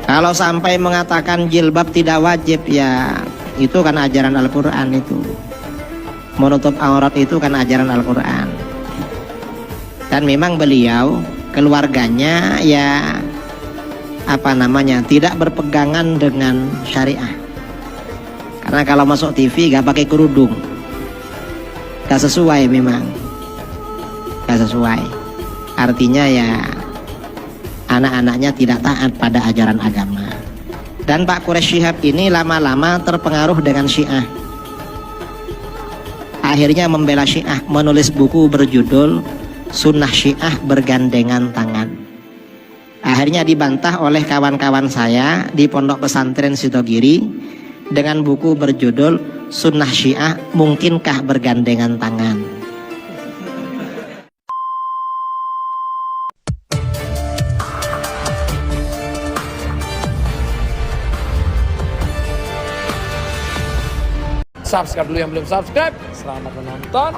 Kalau sampai mengatakan jilbab tidak wajib, ya itu kan ajaran Al-Quran itu. Menutup aurat itu kan ajaran Al-Quran. Dan memang beliau, keluarganya ya tidak berpegangan dengan syariah. Karena kalau masuk TV gak pakai kerudung, gak sesuai, memang gak sesuai. Artinya ya anak-anaknya tidak taat pada ajaran agama. Dan Pak Quraish Shihab ini lama-lama terpengaruh dengan Syiah. Akhirnya membela Syiah, menulis buku berjudul Sunnah Syiah Bergandengan Tangan. Akhirnya dibantah oleh kawan-kawan saya di Pondok Pesantren Sitogiri dengan buku berjudul Sunnah Syiah Mungkinkah Bergandengan Tangan. Subscribe dulu yang belum subscribe. Selamat menonton.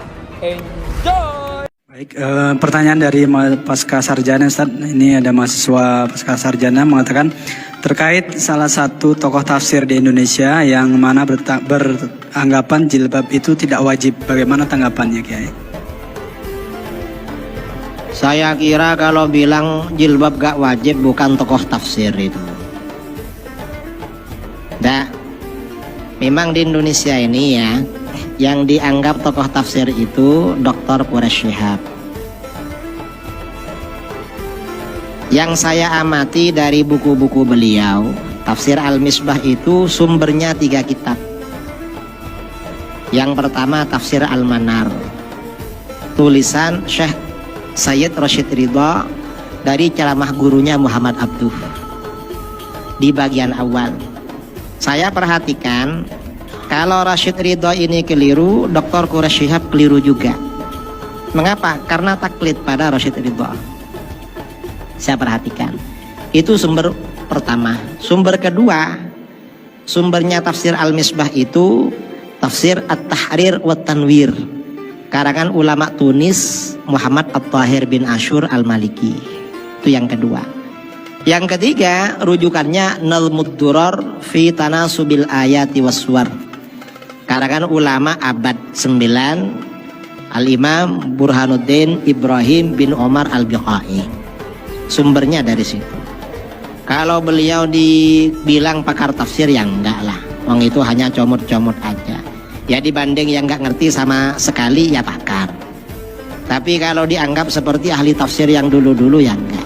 Enjoy. Baik, pertanyaan dari Pasca Sarjana, Ustaz. Ini ada mahasiswa Pasca Sarjana mengatakan terkait salah satu tokoh tafsir di Indonesia yang mana beranggapan jilbab itu tidak wajib. Bagaimana tanggapannya, Kiai? Saya kira kalau bilang jilbab gak wajib bukan tokoh tafsir itu. Memang di Indonesia ini ya, yang dianggap tokoh tafsir itu Dr. Quraish Shihab. Yang saya amati dari buku-buku beliau, Tafsir Al-Misbah itu sumbernya 3 kitab. Yang pertama Tafsir Al-Manar, tulisan Syekh Sayyid Rashid Ridha dari ceramah gurunya Muhammad Abduh. Di bagian awal saya perhatikan, kalau Rashid Ridha ini keliru, Dr. Quraish Shihab keliru juga. Mengapa? Karena taklid pada Rashid Ridha. Saya perhatikan. Itu sumber pertama. Sumber kedua, sumbernya Tafsir Al-Misbah itu Tafsir At-Tahrir wa Tanwir, karangan ulama Tunis Muhammad At-Tahir bin Ashur Al-Maliki. Itu yang kedua. Yang ketiga, rujukannya Nalmud Durar fi Tanasubil Ayati Waswar, karangan ulama abad 9 Al-Imam Burhanuddin Ibrahim bin Omar Al-Biqai. Sumbernya dari situ. Kalau beliau dibilang pakar tafsir, yang enggak lah, wong itu hanya comot-comot aja. Ya dibanding yang enggak ngerti sama sekali, ya pakar. Tapi kalau dianggap seperti ahli tafsir yang dulu-dulu, ya enggak,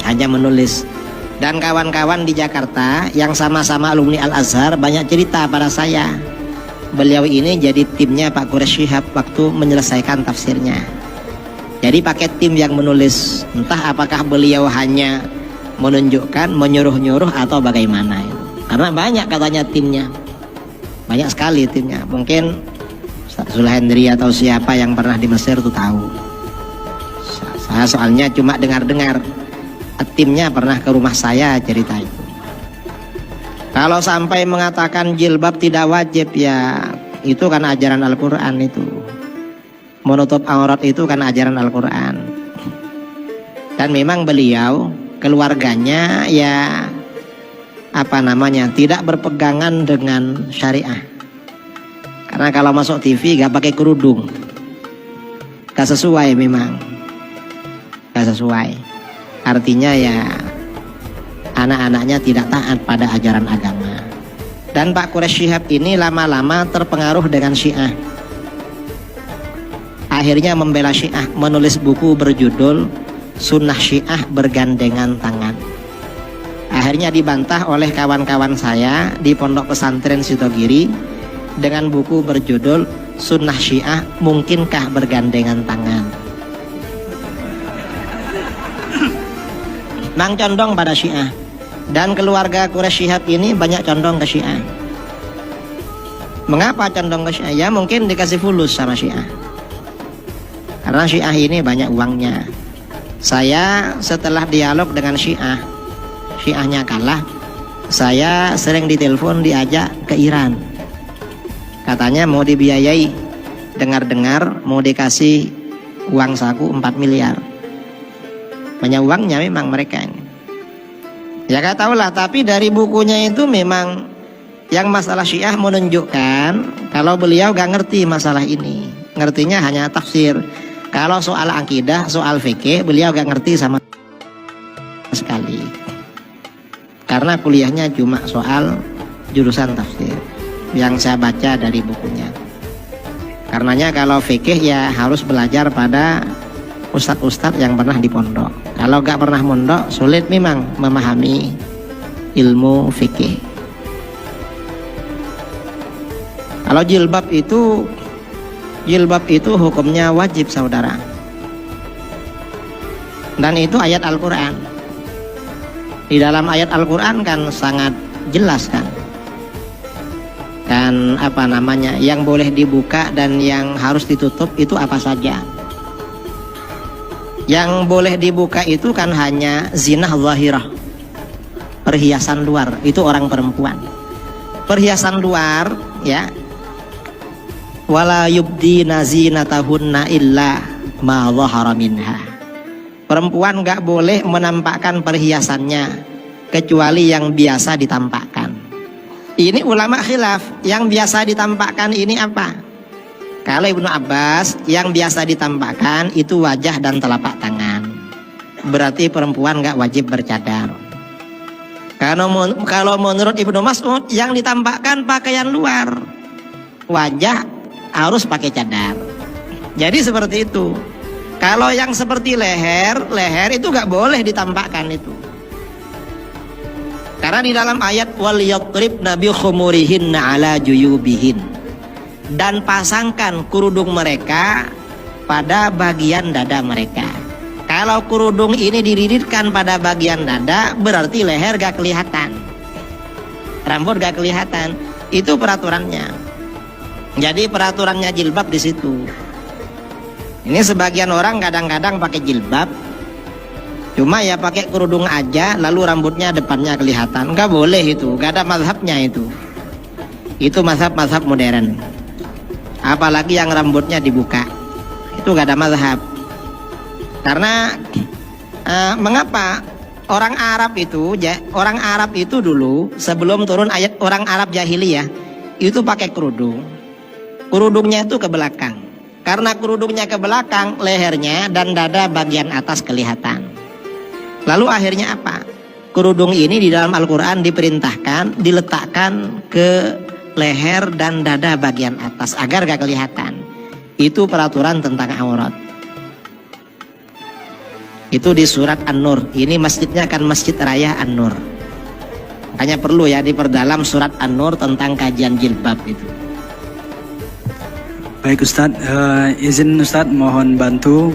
hanya menulis. Dan kawan-kawan di Jakarta yang sama-sama alumni Al-Azhar banyak cerita pada saya, beliau ini jadi timnya Pak Quraish Shihab waktu menyelesaikan tafsirnya. Jadi pakai tim yang menulis. Entah apakah beliau hanya menunjukkan, menyuruh-nyuruh atau bagaimana. Karena banyak katanya timnya, banyak sekali timnya. Mungkin Ustaz Zulhendri atau siapa yang pernah di Mesir itu tahu. Saya soalnya cuma dengar-dengar. Timnya pernah ke rumah saya cerita itu. Kalau sampai mengatakan jilbab tidak wajib, ya itu kan ajaran Al-Quran itu. Menutup aurat itu kan ajaran Al-Quran. Dan memang beliau, keluarganya ya tidak berpegangan dengan syariah. Karena kalau masuk TV gak pakai kerudung, gak sesuai, memang gak sesuai. Artinya ya anak-anaknya tidak taat pada ajaran agama. Dan Pak Quraish Shihab ini lama-lama terpengaruh dengan Syiah. Akhirnya membela Syiah, menulis buku berjudul Sunnah Syiah Bergandengan Tangan. Akhirnya dibantah oleh kawan-kawan saya di Pondok Pesantren Sitogiri dengan buku berjudul Sunnah Syiah Mungkinkah Bergandengan Tangan. Memang condong pada Syiah. Dan keluarga Quraish Shihab ini banyak condong ke Syiah. Mengapa condong ke Syiah? Ya mungkin dikasih fulus sama Syiah. Karena Syiah ini banyak uangnya. Saya setelah dialog dengan Syiahnya kalah, saya sering ditelepon diajak ke Iran. Katanya mau dibiayai, dengar-dengar mau dikasih uang saku 4 miliar. Banyak uangnya memang mereka ini. Ya gak tahu lah, tapi dari bukunya itu memang yang masalah Syiah menunjukkan kalau beliau gak ngerti masalah ini. Ngertinya hanya tafsir. Kalau soal akidah, soal fikih, beliau gak ngerti sama sekali. Karena kuliahnya cuma soal jurusan tafsir yang saya baca dari bukunya. Karenanya kalau fikih ya harus belajar pada ustadz-ustadz yang pernah di pondok. Kalau gak pernah mondok, sulit memang memahami ilmu fikih. Kalau jilbab itu hukumnya wajib, saudara. Dan itu ayat Al-Quran. Di dalam ayat Al-Quran kan sangat jelas kan. Dan yang boleh dibuka dan yang harus ditutup itu apa saja. Yang boleh dibuka itu kan hanya zinah zahirah, perhiasan luar, itu orang perempuan. Perhiasan luar ya, wala yubdina zinatahunna illa ma dhahara minha. Perempuan gak boleh menampakkan perhiasannya kecuali yang biasa ditampakkan. Ini ulama khilaf, yang biasa ditampakkan ini apa? Kalau Ibnu Abbas, yang biasa ditampakkan itu wajah dan telapak tangan. Berarti perempuan gak wajib bercadar. Kalau menurut Ibnu Mas'ud, yang ditampakkan pakaian luar, wajah harus pakai cadar. Jadi seperti itu. Kalau yang seperti leher itu gak boleh ditampakkan itu. Karena di dalam ayat wal yatribna bi khumurihinna ala juyubihin, dan pasangkan kerudung mereka pada bagian dada mereka. Kalau kerudung ini didirikan pada bagian dada, berarti leher gak kelihatan, rambut gak kelihatan. Itu peraturannya. Jadi peraturannya jilbab di situ. Ini sebagian orang kadang-kadang pakai jilbab, cuma ya pakai kerudung aja, lalu rambutnya depannya kelihatan. Nggak boleh itu, nggak ada mazhabnya itu. Itu mazhab modern. Apalagi yang rambutnya dibuka, itu nggak ada mazhab. Karena mengapa orang Arab itu dulu sebelum turun ayat orang Arab jahiliyah itu pakai kerudung. Kerudungnya itu ke belakang. Karena kerudungnya ke belakang, lehernya dan dada bagian atas kelihatan. Lalu akhirnya apa? Kerudung ini di dalam Al-Quran diperintahkan diletakkan ke leher dan dada bagian atas agar gak kelihatan. Itu peraturan tentang aurat. Itu di surat An-Nur. Ini masjidnya kan Masjid Raya An-Nur. Makanya perlu ya diperdalam surat An-Nur tentang kajian jilbab itu. Baik Ustadz, izin Ustadz mohon bantu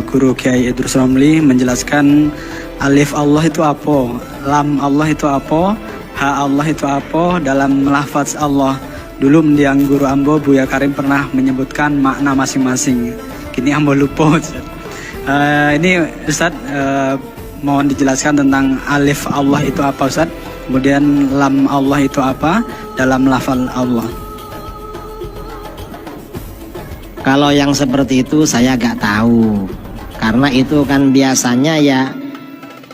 Guru Kiai Idrus Romli menjelaskan alif Allah itu apa, lam Allah itu apa, ha Allah itu apa dalam lafaz Allah. Dulu mendiang Guru Ambo Buya Karim pernah menyebutkan makna masing-masing. Kini Ambo lupa. Ini Ustadz mohon dijelaskan tentang alif Allah itu apa Ustadz, kemudian lam Allah itu apa dalam lafaz Allah. Kalau yang seperti itu saya gak tahu, karena itu kan biasanya ya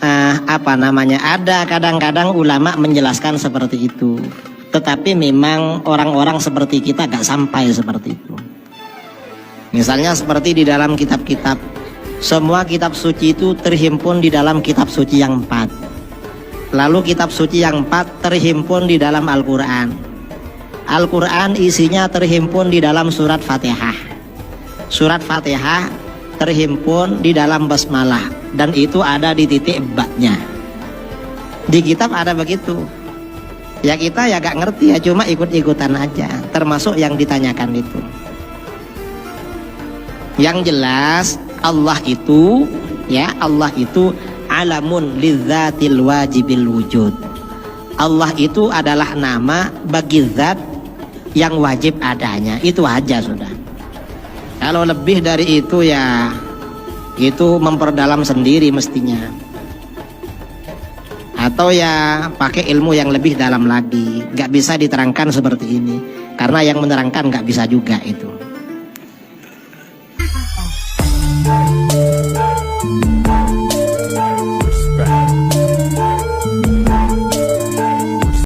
ada kadang-kadang ulama menjelaskan seperti itu, tetapi memang orang-orang seperti kita gak sampai seperti itu. Misalnya seperti di dalam kitab-kitab, semua kitab suci itu terhimpun di dalam kitab suci yang 4. Lalu kitab suci yang 4 terhimpun di dalam Al-Quran. Al-Quran isinya terhimpun di dalam surat Fatihah. Surat Fatihah terhimpun di dalam basmalah, dan itu ada di titik ba-nya. Di kitab ada begitu. Ya kita ya gak ngerti ya, cuma ikut-ikutan aja, termasuk yang ditanyakan itu. Yang jelas Allah itu alamun lidzatil wajibil wujud. Allah itu adalah nama bagi zat yang wajib adanya. Itu aja sudah. Kalau lebih dari itu ya itu memperdalam sendiri mestinya, atau ya pakai ilmu yang lebih dalam lagi. Gak bisa diterangkan seperti ini, karena yang menerangkan gak bisa juga itu.